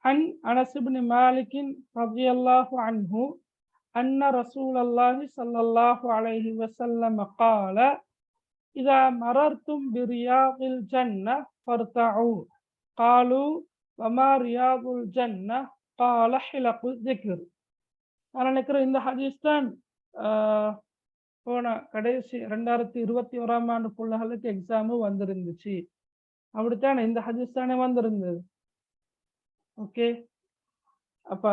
عن أنس بن مالك رضي الله عنه أن رسول الله صلى الله عليه وسلم قال إذا مررتم برياض الجنة فارتعوا قالوا وما رياض الجنة قال حلق الذكر. நான் நினைக்கிறேன் இந்த ஹதீஸ் தான் போன கடைசி 2021ஆம் ஆண்டு பிள்ளைகளுக்கு எக்ஸாமு வந்திருந்துச்சு. அப்படித்தானே இந்த ஹதீஸ் தானே வந்திருந்தது. ஓகே, அப்ப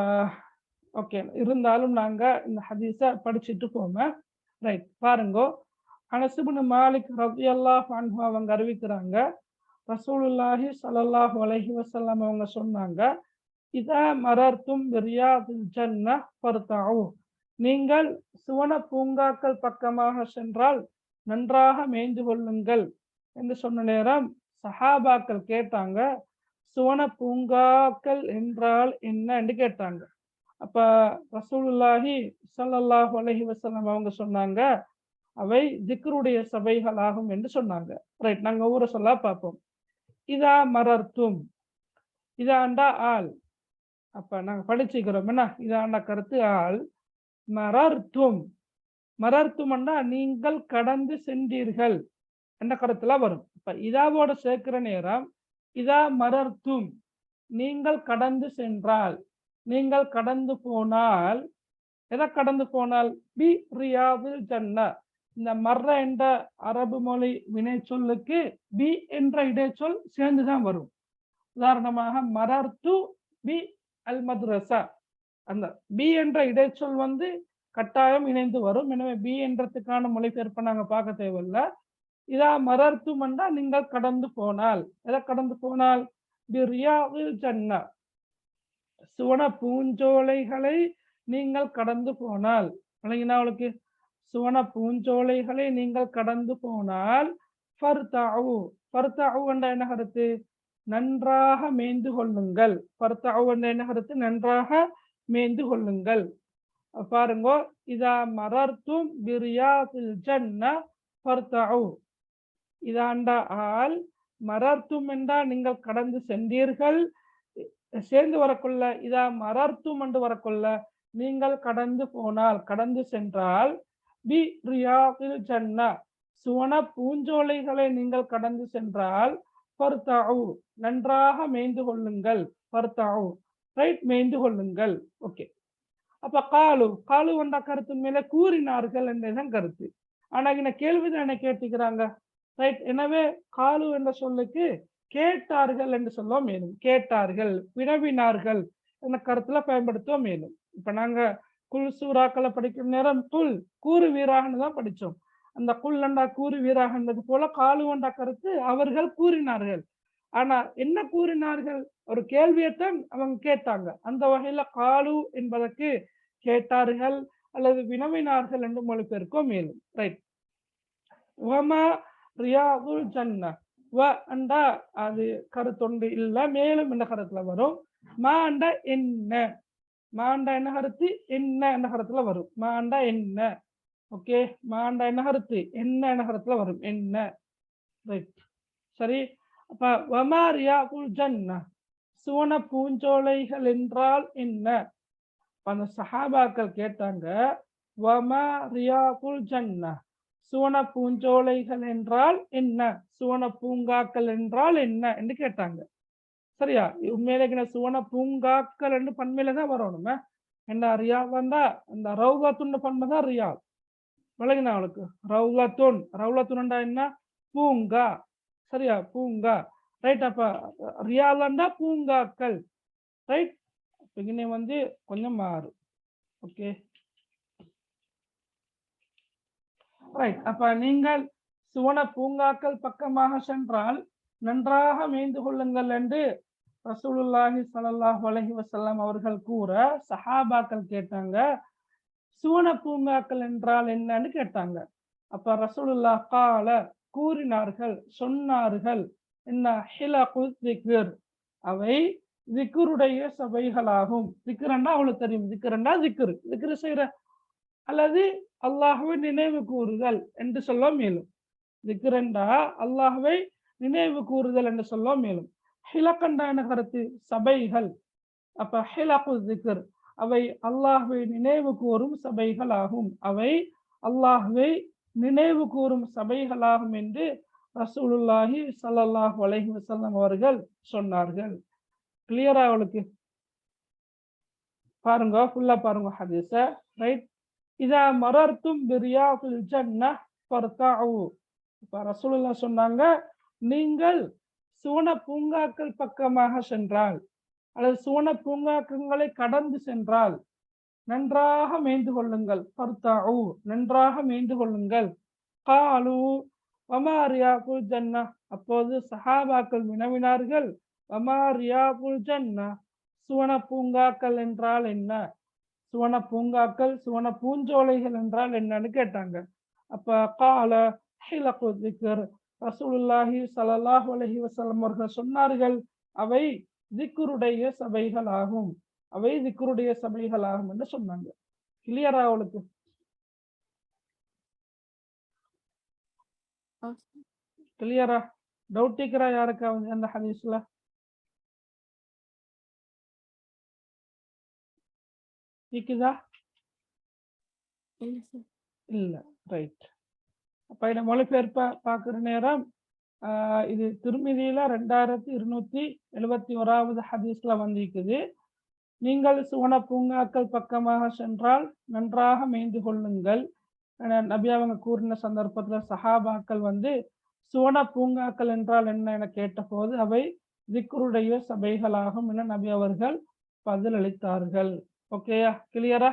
ஓகே, இருந்தாலும் நாங்க இந்த ஹதீஸை படிச்சுட்டு போமே. ரைட், பாருங்கோ. அனஸ் இப்னு மாலிக் ரலியல்லாஹு அன்ஹு அவங்க அறிவிக்கிறாங்க, ரசூலுல்லாஹி ஸல்லல்லாஹு அலைஹி வஸல்லம் அவங்க சொன்னாங்க, இதா மரர்தும் பிரியாதில் ஜன்னஹ் ஃபர்தஉ, நீங்கள் சுவன பூங்காக்கள் பக்கமாக சென்றால் நன்றாக மேய்ந்து கொள்ளுங்கள் என்று சொன்ன நேரம் சஹாபாக்கள் கேட்டாங்க, சுவன பூங்காக்கள் என்றால் என்ன என்று கேட்டாங்க. அப்ப ரசூலுல்லாஹி ஸல்லல்லாஹு அலைஹி வஸல்லம் அவங்க சொன்னாங்க, அவை திக்ருடைய சபைகளாகும் என்று சொன்னாங்க. ரைட், நாங்க ஒவ்வொரு சொல்லா பார்ப்போம். இதா மரர்த்தும், இதாண்டா ஆள். அப்ப நாங்க படிச்சுக்கிறோம் என்ன, இதாண்டா கருத்து ஆள். மரர்த்தும், மரர்த்தும்னா நீங்கள் கடந்து சென்றீர்கள் என்ற கருத்துல வரும். இப்ப இதாவோட சேர்க்கிற நேரம் இதா மரர்த்தும், நீங்கள் கடந்து சென்றால், நீங்கள் கடந்து போனால், எதை கடந்து போனால், பி ரியாதில் ஜன்னா. இந்த மர்ர என்ற அரபு மொழி வினை சொல்லுக்கு பி என்ற இடைச்சொல் சேர்ந்துதான் வரும். உதாரணமாக மரர்த்து பி அல் மத்ரஸா, அந்த பி என்ற இடைச்சொல் கட்டாயம் இணைந்து வரும். எனவே பி என்றதுக்கான மொழிபெயர்ப்பை நாங்க பார்க்க தேவையில்லை. இதா மரர்த்தும் என்றா நீங்கள் கடந்து போனால், எதை கடந்து போனால், பி ரியாதில் ஜன்னா, சுவன பூஞ்சோலைகளை நீங்கள் கடந்து போனால். விளங்கினா அவளுக்கு, சுவன பூஞ்சோலைகளை நீங்கள் கடந்து போனால் ஃபர்தஉ, ஃபர்தஉ என்ற என்ன கருத்து, நன்றாக மேய்ந்து கொள்ளுங்கள். ஃபர்தஉ என்ற என்ன கருத்து, நன்றாக மேய்ந்து கொள்ளுங்கள். பாருங்க, இதா மரர்தும் பிரியாதில் ஜன்னா ஃபர்தஉ, இதாண்டா ஆள். மரர்த்தும் என்றா நீங்கள் கடந்து சென்றீர்கள், சேர்ந்து வரக்குள்ள இதா மரர்த்தும் என்று வரக்குள்ள நீங்கள் கடந்து போனால், கடந்து சென்றால், பி ரியாதில் ஜன்னா, சுவன பூஞ்சோலைகளை நீங்கள் கடந்து சென்றால், ஃபர்தஉ, நன்றாக மேய்ந்து கொள்ளுங்கள். ஃபர்தஉ, ரைட், மேய்ந்து கொள்ளுங்கள். ஓகே, அப்ப காலு, காலு என்ற கருத்து மேல கூறினார்கள் என்றதான் கருத்து. ஆனா இந்த கேள்விதான் என்ன கேட்டுக்கிறாங்க. ரைட், எனவே காலு என்ற சொல்லுக்கு கேட்டார்கள் என்று சொல்ல மேலும், கேட்டார்கள், வினவினார்கள் என்ற கருத்துல பயன்படுத்த மேலும். இப்ப நாங்க குல் சூறாக்களை படிக்கும் நேரம் குல் கூறு வீராகன்னு தான் படிச்சோம். அந்த குல் அண்டா கூறு வீராகன்றது போல காலு என்ற கருத்து அவர்கள் கூறினார்கள். ஆனா என்ன கூறினார்கள், ஒரு கேள்வியைத்தான் அவங்க கேட்டாங்க. அந்த வகையில காலு என்பதற்கு கேட்டார்கள் அல்லது வினவினார்கள் என்று மொழிபெயர்க்க மேலும். ரைட், வமா ரியாதுல் ஜன்னா, வ அண்டா அது கருத்தொண்டு இல்ல, மேலும் என்ன கருத்துல வரும். மா அண்டா என்ன, மாண்டா என்ன கருத்து, என்ன என்ற கருத்துல வரும். மாண்டா என்ன, ஓகே, மாண்டா என்ன கருத்து, என்ன என்ற கருத்துல வரும், என்ன. ரைட், சரி. அப்ப வமா ரியாதுல் ஜன்னா, சுவன பூஞ்சோலைகள் என்றால் என்ன. அந்த சஹாபாக்கள் கேட்டாங்க, வமா ரியாதுல் ஜன்னா, சுவன பூஞ்சோலைகள் என்றால் என்ன, சுவன பூங்காக்கள் என்றால் என்ன என்று கேட்டாங்க. சரியா, உண்மையிலே சுவன பூங்காக்கள் என்று பன்மையில தான் வரணுமே. என்ன ரியாத் வந்தா அந்த ரவுலத்துன்னு பன்மைதான் ரியாத். விளங்கினா அவளுக்கு, ரவுலத்துன், ரவுலத்துன்டா என்ன, பூங்கா. சரியா, பூங்கா. ரைட், அப்ப ரியாலண்டா பூங்காக்கள். ரைட், இங்கே கொஞ்சம் மாறும். Okay, right. அப்ப நீங்கள் சுவன பூங்காக்கள் பக்கமாக சென்றால் நன்றாக மேய்ந்து கொள்ளுங்கள் என்று ரசூலுல்லாஹி ஸல்லல்லாஹு அலைஹி வஸல்லம் அவர்கள் கூற சஹாபாக்கள் கேட்டாங்க, சுவன பூங்காக்கள் என்றால் என்னன்னு கேட்டாங்க. அப்ப ரசூலுல்லாஹ் கால, கூறினார்கள், சொன்னார்கள், என்ன, ஹிலகு திக்ர், அவை திக்ருடைய சபைகளாகும். திக்ரண்டா அவளுக்கு தெரியும், திக்ரண்டா திக்ரு, திக்ரு செய்யற அல்லது அல்லாஹ்வை நினைவு கூறுதல் என்று சொல்ல மேலும். திக்ரண்டா அல்லாஹ்வை நினைவு கூறுதல் என்று சொல்ல மேலும். ஹிலக்கண்டா என கருத்து, சபைகள். அப்ப ஹிலகு திக்ர் அவை அல்லாஹ்வை நினைவு கூறும் சபைகளாகும். அவை அல்லாஹ்வை நினைவு கூறும் சபைகளாகும் என்று ரசூலுல்லாஹி ஸல்லல்லாஹு அலைஹி வஸல்லம் அவர்கள் சொன்னார்கள். கிளியரா அவளுக்கு பாருங்க, ஃபுல்லா பாருங்க ஹதீஸ. ரைட். இதா மரர்தும் பிரியாதில் ஜன்னஹ் ஃபர்தஉ. இப்ப ரசூலுல்லாஹ் சொன்னாங்க, நீங்கள் சுவன பூங்காக்கள் பக்கமாக சென்றால் அல்லது சுவன பூங்காக்களை கடந்து சென்றால் நன்றாக மேய்ந்து கொள்ளுங்கள். ஃபர்தஉ, நன்றாக மேய்ந்து கொள்ளுங்கள். காலு வமா ரியாதுல் ஜன்னஹ். அப்போது சஹாபாக்கள் வினவினார்கள், வமா ரியாதுல் ஜன்னஹ், சுவன பூங்காக்கள் என்றால் என்ன? சுவன பூங்காக்கள், சுவன பூஞ்சோலைகள் என்றால் என்னன்னு கேட்டாங்க. அப்ப கால ஹிலகு திக்ர், ரசூலுல்லாஹி ஸல்லல்லாஹு அலைஹி வஸல்லம் அவர்கள் சொன்னார்கள், அவை திக்ருடைய சபைகளாகும், அவை திக்ருடைய சபைகளாகும் என்று சொன்னாங்க. கிளியரா அவளுக்கு? கிளியரா? டவுட் கேட்கிறா யாருக்காவது அந்த ஹதீஸ்ல? கேக்குதா? இல்ல. ரைட். அப்ப இதை மொழிபெயர்ப்ப பார்க்குற நேரம் இது திருமிதியில 2271 ஹதீஸ்ல வந்திருக்குது. நீங்கள் சுவன பூங்காக்கள் பக்கமாக சென்றால் நன்றாக மேய்ந்து கொள்ளுங்கள். நபி அவங்க கூறின சந்தர்ப்பத்துல சஹாபாக்கள் சுவன பூங்காக்கள் என்றால் என்ன என கேட்டபோது அவை திக்ருடைய சபைகளாகும் என நபி அவர்கள் பதிலளித்தார்கள். ஓகேயா? கிளியரா?